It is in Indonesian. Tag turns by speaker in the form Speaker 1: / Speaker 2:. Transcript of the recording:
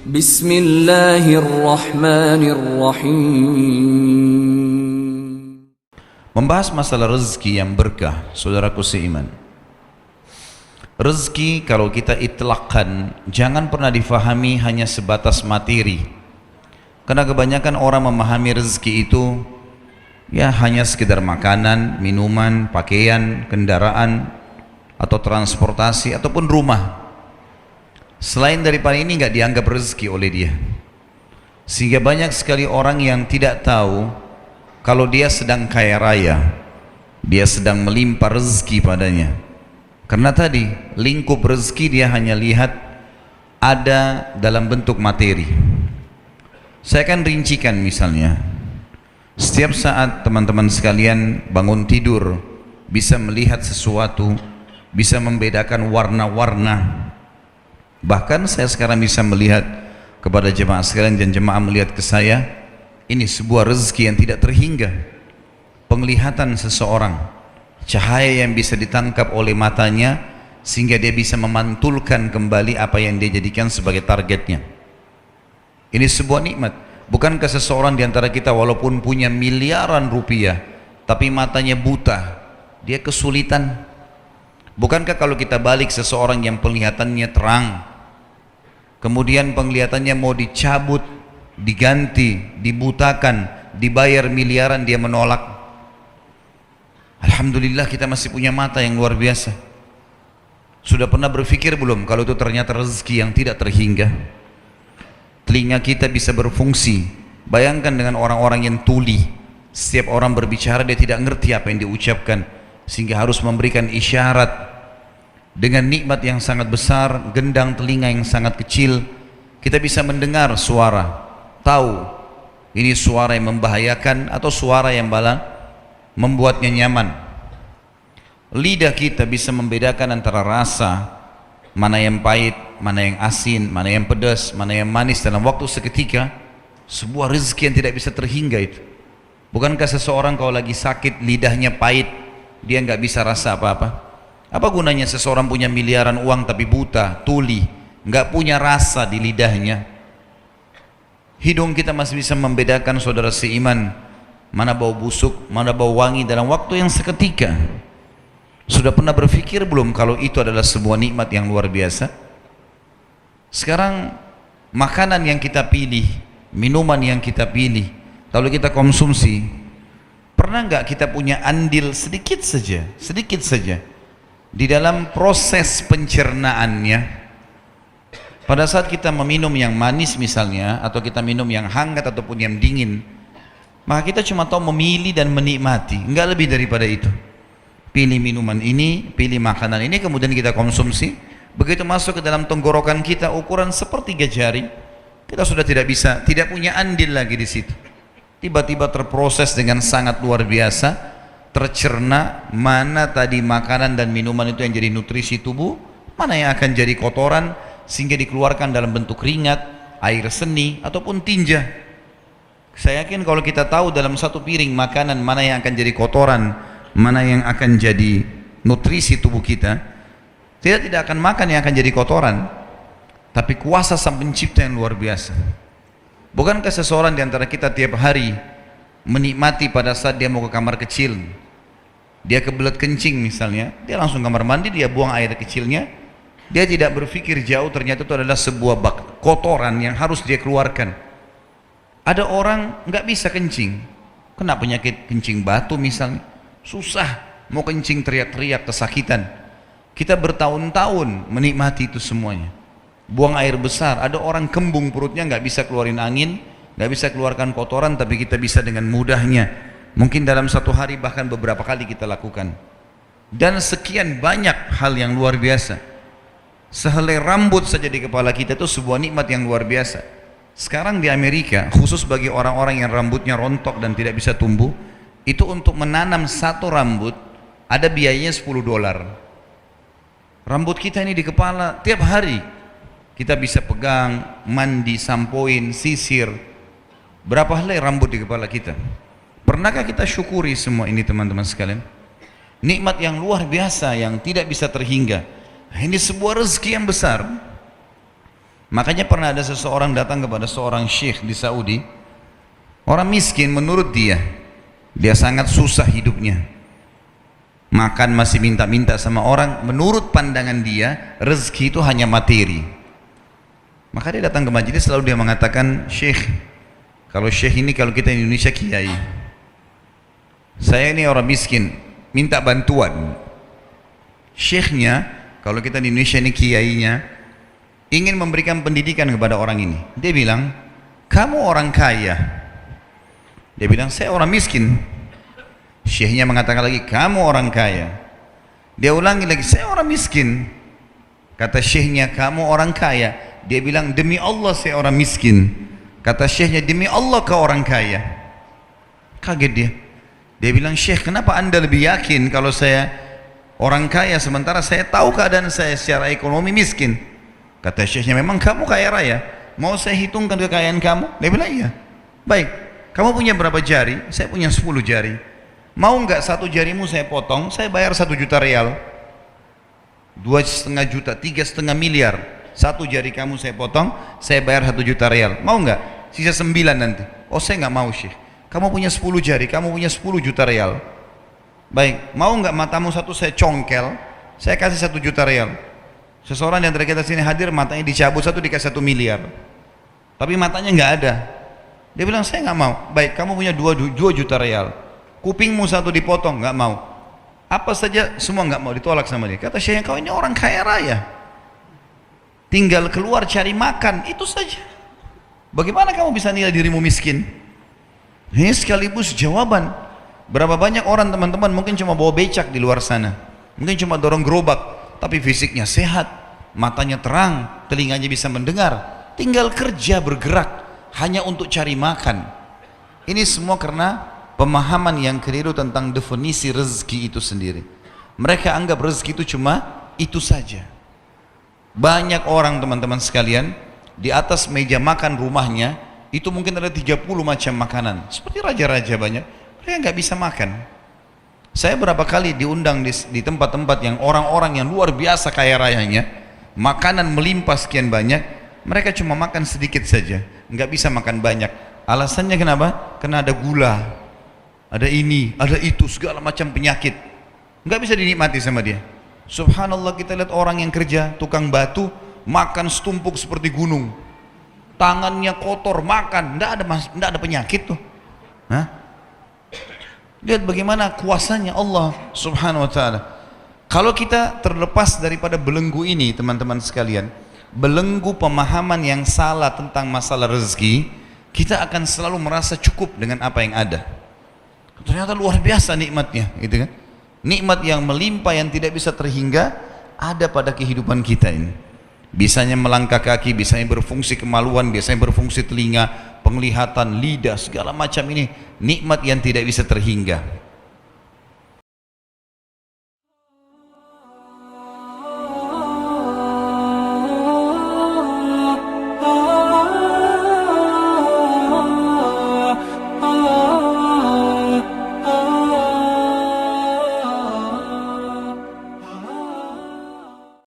Speaker 1: Bismillahirrahmanirrahim.
Speaker 2: Membahas masalah rezeki yang berkah, saudaraku seiman. Rezeki kalau kita itlaqkan, jangan pernah difahami hanya sebatas materi. Karena kebanyakan orang memahami rezeki itu ya hanya sekedar makanan, minuman, pakaian, kendaraan, atau transportasi, ataupun rumah. Selain daripada ini nggak dianggap rezeki oleh dia. Sehingga banyak sekali orang yang tidak tahu kalau dia sedang kaya raya, dia sedang melimpah rezeki padanya. Karena tadi lingkup rezeki dia hanya lihat ada dalam bentuk materi. Saya akan rincikan misalnya, setiap saat teman-teman sekalian bangun tidur bisa melihat sesuatu, bisa membedakan warna-warna. Bahkan saya sekarang bisa melihat kepada jemaah sekalian dan jemaah melihat ke saya, ini sebuah rezeki yang tidak terhingga. Penglihatan seseorang, cahaya yang bisa ditangkap oleh matanya sehingga dia bisa memantulkan kembali apa yang dia jadikan sebagai targetnya. Ini sebuah nikmat. Bukankah seseorang di antara kita walaupun punya miliaran rupiah tapi matanya buta, dia kesulitan? Bukankah kalau kita balik seseorang yang penglihatannya terang, kemudian penglihatannya mau dicabut, diganti, dibutakan, dibayar miliaran, dia menolak? Alhamdulillah kita masih punya mata yang luar biasa. Sudah pernah berpikir belum kalau itu ternyata rezeki yang tidak terhingga? Telinga kita bisa berfungsi. Bayangkan dengan orang-orang yang tuli, setiap orang berbicara dia tidak ngerti apa yang diucapkan, sehingga harus memberikan isyarat. Dengan nikmat yang sangat besar, gendang telinga yang sangat kecil, kita bisa mendengar suara, tahu ini suara yang membahayakan atau suara yang membuatnya nyaman. Lidah kita bisa membedakan antara rasa, mana yang pahit, mana yang asin, mana yang pedas, mana yang manis dalam waktu seketika. Sebuah rezeki yang tidak bisa terhingga itu. Bukankah seseorang kalau lagi sakit lidahnya pahit, dia nggak bisa rasa apa-apa? Apa gunanya seseorang punya miliaran uang tapi buta, tuli, nggak punya rasa di lidahnya? Hidung kita masih bisa membedakan, saudara seiman, mana bau busuk, mana bau wangi dalam waktu yang seketika. Sudah pernah berpikir belum kalau itu adalah sebuah nikmat yang luar biasa? Sekarang makanan yang kita pilih, minuman yang kita pilih, lalu kita konsumsi, pernah nggak kita punya andil sedikit saja di dalam proses pencernaannya? Pada saat kita meminum yang manis misalnya, atau kita minum yang hangat ataupun yang dingin, maka kita cuma tahu memilih dan menikmati, enggak lebih daripada itu. Pilih minuman ini, pilih makanan ini, kemudian kita konsumsi. Begitu masuk ke dalam tenggorokan kita ukuran sepertiga jari, kita sudah tidak punya andil lagi di situ. Tiba-tiba terproses dengan sangat luar biasa, tercerna mana tadi makanan dan minuman itu yang jadi nutrisi tubuh, mana yang akan jadi kotoran sehingga dikeluarkan dalam bentuk keringat, air seni ataupun tinja. Saya yakin kalau kita tahu dalam satu piring makanan mana yang akan jadi kotoran, mana yang akan jadi nutrisi tubuh kita, tidak akan makan yang akan jadi kotoran. Tapi kuasa Sang Pencipta yang luar biasa. Bukankah seseorang di antara kita tiap hari menikmati pada saat dia mau ke kamar kecil, dia kebelet kencing misalnya, dia langsung kamar mandi, dia buang air kecilnya, dia tidak berpikir jauh, ternyata itu adalah sebuah kotoran yang harus dia keluarkan. Ada orang nggak bisa kencing, kena penyakit kencing batu misalnya, susah mau kencing, teriak-teriak kesakitan. Kita bertahun-tahun menikmati itu semuanya, buang air besar. Ada orang kembung perutnya, nggak bisa keluarin angin, nggak bisa keluarkan kotoran, tapi kita bisa dengan mudahnya, mungkin dalam satu hari bahkan beberapa kali kita lakukan. Dan sekian banyak hal yang luar biasa. Sehelai rambut saja di kepala kita itu sebuah nikmat yang luar biasa. Sekarang di Amerika, khusus bagi orang-orang yang rambutnya rontok dan tidak bisa tumbuh, itu untuk menanam satu rambut ada biayanya $10. Rambut kita ini di kepala tiap hari kita bisa pegang, mandi, sampoin, sisir. Berapa helai rambut di kepala kita? Pernahkah kita syukuri semua ini teman-teman sekalian? Nikmat yang luar biasa yang tidak bisa terhingga. Ini sebuah rezeki yang besar. Makanya pernah ada seseorang datang kepada seorang syekh di Saudi, orang miskin menurut dia sangat susah hidupnya, makan masih minta-minta sama orang. Menurut pandangan dia rezeki itu hanya materi. Maka dia datang ke majelis, selalu dia mengatakan, syekh, kalau syekh ini, kalau kita di Indonesia kiai, saya ini orang miskin minta bantuan. Syekhnya, kalau kita di Indonesia ini kiainya, ingin memberikan pendidikan kepada orang ini. Dia bilang, kamu orang kaya. Dia bilang, saya orang miskin. Syekhnya mengatakan lagi, kamu orang kaya. Dia ulangi lagi, saya orang miskin. Kata syekhnya, kamu orang kaya. Dia bilang, demi Allah saya orang miskin. Kata syekhnya, demi Allah kau orang kaya. Kaget dia. Dia bilang, syekh, kenapa anda lebih yakin kalau saya orang kaya sementara saya tahu keadaan saya secara ekonomi miskin? Kata syekhnya, memang kamu kaya raya, mau saya hitungkan kekayaan kamu? Dia bilang, iya. Baik, kamu punya berapa jari? Saya punya 10 jari. Mau nggak satu jarimu saya potong, saya bayar 1 juta real. 2,5 juta, 3,5 miliar. Satu jari kamu saya potong, saya bayar 1 juta real. Mau nggak? Sisa 9 nanti. Oh, saya nggak mau, syekh. Kamu punya 10 jari, kamu punya 10 juta real. Baik, mau nggak matamu satu saya congkel, saya kasih 1 juta real. Seseorang di antara kita sini hadir, matanya dicabut satu, dikasih 1 miliar. Tapi matanya nggak ada. Dia bilang, saya nggak mau. Baik, kamu punya 2 juta real. Kupingmu satu dipotong, nggak mau. Apa saja semua nggak mau, ditolak sama dia. Kata syekhnya, kau ini orang kaya raya, tinggal keluar cari makan, itu saja. Bagaimana kamu bisa nilai dirimu miskin? Ini sekaligus jawaban. Berapa banyak orang teman-teman mungkin cuma bawa becak di luar sana, mungkin cuma dorong gerobak, tapi fisiknya sehat, matanya terang, telinganya bisa mendengar, tinggal kerja bergerak hanya untuk cari makan. Ini semua karena pemahaman yang keliru tentang definisi rezeki itu sendiri. Mereka anggap rezeki itu cuma itu saja. Banyak orang teman-teman sekalian, di atas meja makan rumahnya itu mungkin ada 30 macam makanan, seperti raja-raja banyak, mereka nggak bisa makan. Saya berapa kali diundang di tempat-tempat yang orang-orang yang luar biasa kaya rayanya, makanan melimpah sekian banyak, mereka cuma makan sedikit saja, nggak bisa makan banyak. Alasannya kenapa? Karena ada gula, ada ini, ada itu, segala macam penyakit, nggak bisa dinikmati sama dia. Subhanallah, kita lihat orang yang kerja, tukang batu, makan setumpuk seperti gunung, tangannya kotor, makan, nggak ada penyakit tuh. Hah? Lihat bagaimana kuasanya Allah subhanahu wa ta'ala. Kalau kita terlepas daripada belenggu ini teman-teman sekalian, belenggu pemahaman yang salah tentang masalah rezeki, kita akan selalu merasa cukup dengan apa yang ada. Ternyata luar biasa nikmatnya, gitu kan? Nikmat yang melimpah yang tidak bisa terhingga ada pada kehidupan kita ini. Bisanya melangkah kaki, bisanya berfungsi kemaluan, bisanya berfungsi telinga, penglihatan, lidah, segala macam ini nikmat yang tidak bisa terhingga.